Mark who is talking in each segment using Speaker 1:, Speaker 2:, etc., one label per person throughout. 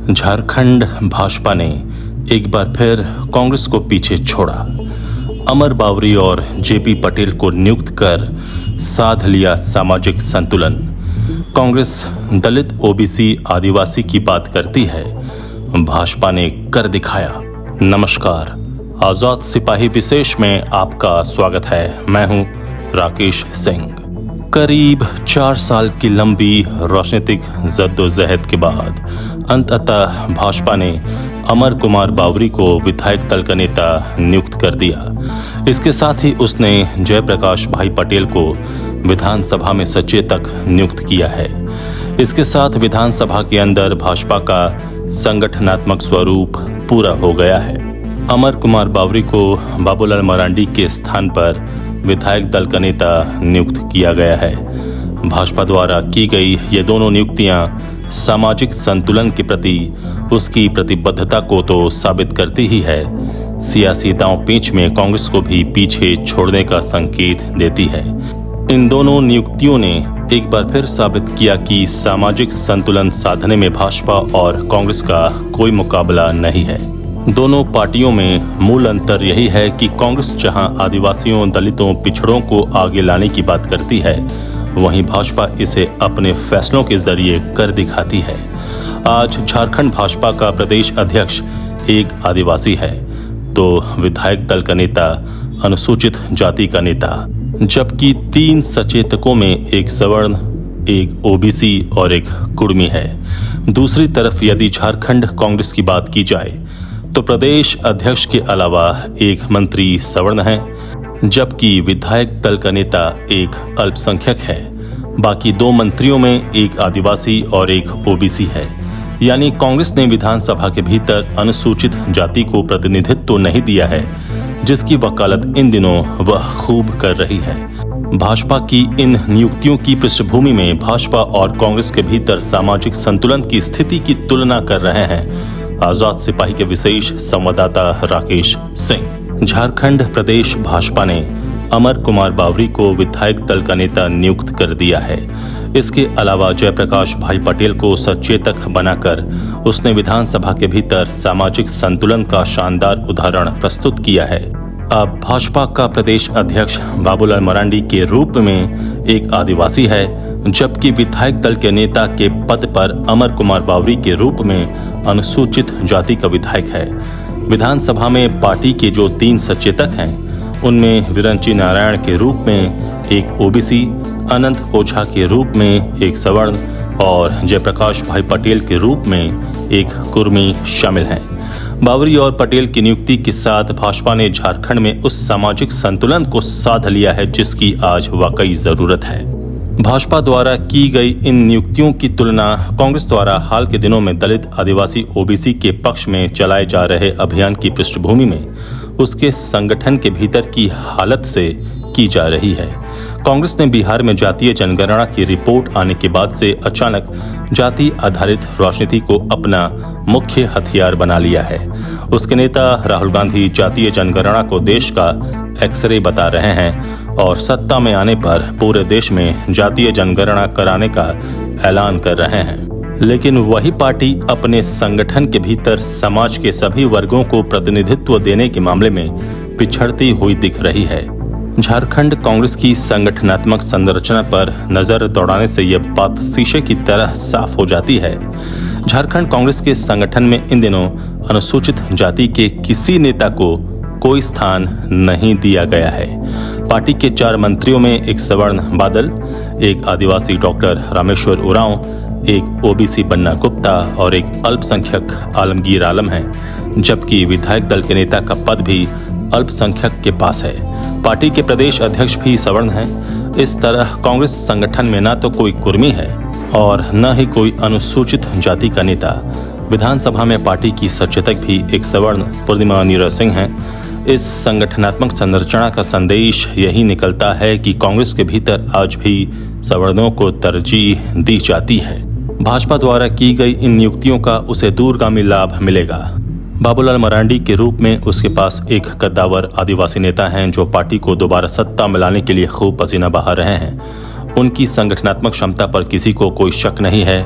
Speaker 1: झारखंड भाजपा ने एक बार फिर कांग्रेस को पीछे छोड़ा। अमर बावरी और जेपी पटेल को नियुक्त कर साध लिया सामाजिक संतुलन। कांग्रेस दलित, ओबीसी, आदिवासी की बात करती है, भाजपा ने कर दिखाया। नमस्कार, आजाद सिपाही विशेष में आपका स्वागत है। मैं हूं राकेश सिंह। करीब 4 साल की लंबी राजनीतिक जद्दोजहद के बाद अंततः भाजपा ने अमर कुमार बावरी को विधायक दल का नेता नियुक्त कर दिया। इसके साथ ही उसने जयप्रकाश भाई पटेल को विधानसभा में सचेतक नियुक्त किया है। इसके साथ विधानसभा के अंदर भाजपा का संगठनात्मक स्वरूप पूरा हो गया है। अमर कुमार बावरी को बाबूलाल मरांडी के स्थान पर विधायक दल का नेता नियुक्त किया गया है। भाजपा द्वारा की गई ये दोनों नियुक्तियां सामाजिक संतुलन के प्रति उसकी प्रतिबद्धता को तो साबित करती ही है, सियासी दांव पेंच में कांग्रेस को भी पीछे छोड़ने का संकेत देती है। इन दोनों नियुक्तियों ने एक बार फिर साबित किया कि सामाजिक संतुलन साधने में भाजपा और कांग्रेस का कोई मुकाबला नहीं है। दोनों पार्टियों में मूल अंतर यही है कि कांग्रेस जहां आदिवासियों, दलितों, पिछड़ों को आगे लाने की बात करती है, वहीं भाजपा इसे अपने फैसलों के जरिए कर दिखाती है। आज झारखंड भाजपा का प्रदेश अध्यक्ष एक आदिवासी है तो विधायक दल का नेता अनुसूचित जाति का नेता, जबकि 3 सचेतकों में एक सवर्ण, एक ओबीसी और एक कुर्मी है। दूसरी तरफ यदि झारखंड कांग्रेस की बात की जाए तो प्रदेश अध्यक्ष के अलावा एक मंत्री सवर्ण है, जबकि विधायक दल का नेता एक अल्पसंख्यक है। बाकी 2 मंत्रियों में एक आदिवासी और एक ओबीसी है। यानी कांग्रेस ने विधानसभा के भीतर अनुसूचित जाति को प्रतिनिधित्व तो नहीं दिया है, जिसकी वकालत इन दिनों वह खूब कर रही है। भाजपा की इन नियुक्तियों की पृष्ठभूमि में भाजपा और कांग्रेस के भीतर सामाजिक संतुलन की स्थिति की तुलना कर रहे हैं आजाद सिपाही के विशेष संवाददाता राकेश सिंह। झारखंड प्रदेश भाजपा ने अमर कुमार बावरी को विधायक दल का नेता नियुक्त कर दिया है। इसके अलावा जयप्रकाश भाई पटेल को सचेतक बनाकर उसने विधानसभा के भीतर सामाजिक संतुलन का शानदार उदाहरण प्रस्तुत किया है। अब भाजपा का प्रदेश अध्यक्ष बाबूलाल मरांडी के रूप में एक आदिवासी है, जबकि विधायक दल के नेता के पद पर अमर कुमार बावरी के रूप में अनुसूचित जाति का विधायक है। विधानसभा में पार्टी के जो 3 सचेतक हैं, उनमें विरंची नारायण के रूप में एक ओबीसी, अनंत ओझा के रूप में एक सवर्ण और जयप्रकाश भाई पटेल के रूप में एक कुर्मी शामिल हैं। बावरी और पटेल की नियुक्ति के साथ भाजपा ने झारखंड में उस सामाजिक संतुलन को साध लिया है जिसकी आज वाकई जरूरत है। भाजपा द्वारा की गई इन नियुक्तियों की तुलना कांग्रेस द्वारा हाल के दिनों में दलित, आदिवासी, ओबीसी के पक्ष में चलाए जा रहे अभियान की पृष्ठभूमि में उसके संगठन के भीतर की हालत से की जा रही है। कांग्रेस ने बिहार में जातीय जनगणना की रिपोर्ट आने के बाद से अचानक जाति आधारित राजनीति को अपना मुख्य हथियार बना लिया है। उसके नेता राहुल गांधी जातीय जनगणना को देश का एक्सरे बता रहे हैं और सत्ता में आने पर पूरे देश में जातीय जनगणना कराने का ऐलान कर रहे हैं। लेकिन वही पार्टी अपने संगठन के भीतर समाज के सभी वर्गों को प्रतिनिधित्व देने के मामले में पिछड़ती हुई दिख रही है। झारखंड कांग्रेस की संगठनात्मक संरचना पर नजर दौड़ाने से यह बात शीशे की तरह साफ हो जाती है। झारखंड कांग्रेस के संगठन में इन दिनों अनुसूचित जाति के किसी नेता को कोई स्थान नहीं दिया गया है। पार्टी के 4 मंत्रियों में एक सवर्ण बादल, एक आदिवासी डॉक्टर रामेश्वर उरांव, एक ओबीसी बन्ना गुप्ता और एक अल्पसंख्यक आलमगीर आलम है, जबकि विधायक दल के नेता का पद भी अल्पसंख्यक के पास है। पार्टी के प्रदेश अध्यक्ष भी सवर्ण हैं। इस तरह कांग्रेस संगठन में न तो कोई कुर्मी है और न ही कोई अनुसूचित जाति का नेता। विधानसभा में पार्टी की सचेतक भी एक सवर्ण पूर्णिमा नीरज सिंह हैं। इस संगठनात्मक संरचना का संदेश यही निकलता है कि कांग्रेस के भीतर आज भी सवर्णों को तरजीह दी जाती है। भाजपा द्वारा की गई इन नियुक्तियों का उसे दूरगामी लाभ मिलेगा। बाबूलाल मरांडी के रूप में उसके पास एक कद्दावर आदिवासी नेता हैं जो पार्टी को दोबारा सत्ता में लाने के लिए खूब पसीना बहा रहे हैं। उनकी संगठनात्मक क्षमता पर किसी को कोई शक नहीं है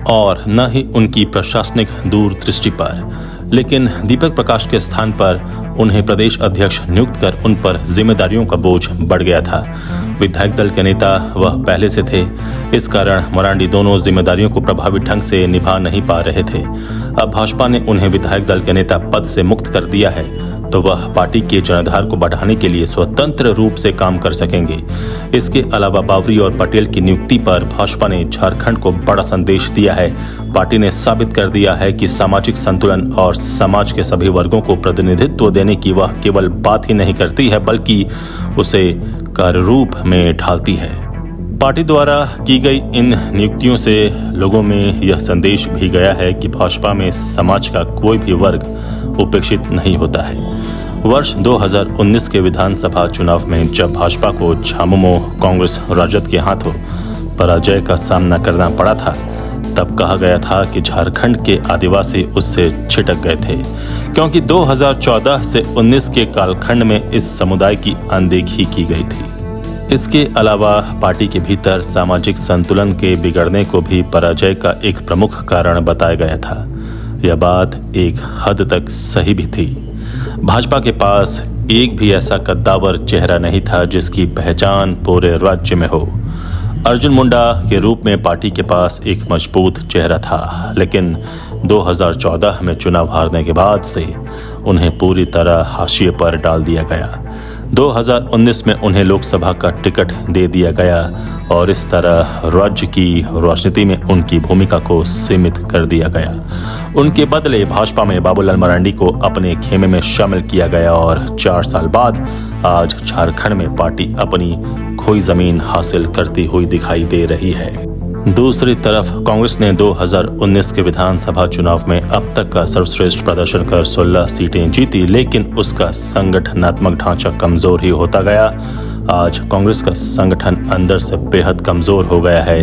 Speaker 1: और न ही उनकी प्रशासनिक दूरदृष्टि पर, लेकिन दीपक प्रकाश के स्थान पर उन्हें प्रदेश अध्यक्ष नियुक्त कर उन पर जिम्मेदारियों का बोझ बढ़ गया था। विधायक दल के नेता वह पहले से थे, इस कारण मरांडी दोनों जिम्मेदारियों को प्रभावी ढंग से निभा नहीं पा रहे थे। अब भाजपा ने उन्हें विधायक दल के नेता पद से मुक्त कर दिया है तो वह पार्टी के जनाधार को बढ़ाने के लिए स्वतंत्र रूप से काम कर सकेंगे। इसके अलावा बावरी और पटेल की नियुक्ति पर भाजपा ने झारखंड को बड़ा संदेश दिया है। पार्टी ने साबित कर दिया है कि सामाजिक संतुलन और समाज के सभी वर्गों को प्रतिनिधित्व देने की वह केवल बात ही नहीं करती है बल्कि उसे कार्यरूप में ढालती है। पार्टी द्वारा की गई इन नियुक्तियों से लोगों में यह संदेश भी गया है कि भाजपा में समाज का कोई भी वर्ग उपेक्षित नहीं होता है। वर्ष 2019 के विधानसभा चुनाव में जब भाजपा को झामुमो कांग्रेस राजद के हाथों पराजय का सामना करना पड़ा था, तब कहा गया था कि झारखंड के आदिवासी उससे छिटक गए थे, क्योंकि 2014 से 19 के कालखंड में इस समुदाय की अनदेखी की गई थी। इसके अलावा पार्टी के भीतर सामाजिक संतुलन के बिगड़ने को भी पराजय का एक प्रमुख कारण बताया गया था। यह बात एक हद तक सही भी थी। भाजपा के पास एक भी ऐसा कद्दावर चेहरा नहीं था जिसकी पहचान पूरे राज्य में हो। अर्जुन मुंडा के रूप में पार्टी के पास एक मजबूत चेहरा था, लेकिन 2014 में चुनाव हारने के बाद से उन्हें पूरी तरह हाशिए पर डाल दिया गया। 2019 में उन्हें लोकसभा का टिकट दे दिया गया और इस तरह राज्य की राजनीति में उनकी भूमिका को सीमित कर दिया गया। उनके बदले भाजपा में बाबूलाल मरांडी को अपने खेमे में शामिल किया गया और 4 साल बाद आज झारखंड में पार्टी अपनी खोई जमीन हासिल करती हुई दिखाई दे रही है। दूसरी तरफ कांग्रेस ने 2019 के विधानसभा चुनाव में अब तक का सर्वश्रेष्ठ प्रदर्शन कर 16 सीटें जीती, लेकिन उसका संगठनात्मक ढांचा कमजोर ही होता गया। आज कांग्रेस का संगठन अंदर से बेहद कमजोर हो गया है।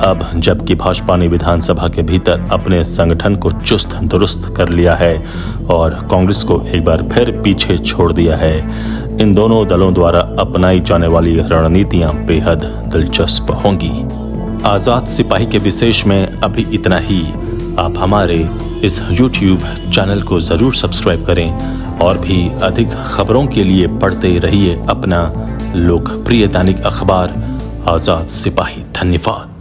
Speaker 1: अब जबकि भाजपा ने विधानसभा के भीतर अपने संगठन को चुस्त दुरुस्त कर लिया है और कांग्रेस को एक बार फिर पीछे छोड़ दिया है। इन दोनों दलों द्वारा अपनाई जाने वाली रणनीतियां बेहद दिलचस्प होंगी। आजाद सिपाही के विशेष में अभी इतना ही। आप हमारे इस YouTube चैनल को जरूर सब्सक्राइब करें और भी अधिक खबरों के लिए पढ़ते रहिए अपना लोकप्रिय दैनिक अखबार आजाद सिपाही। धन्यवाद।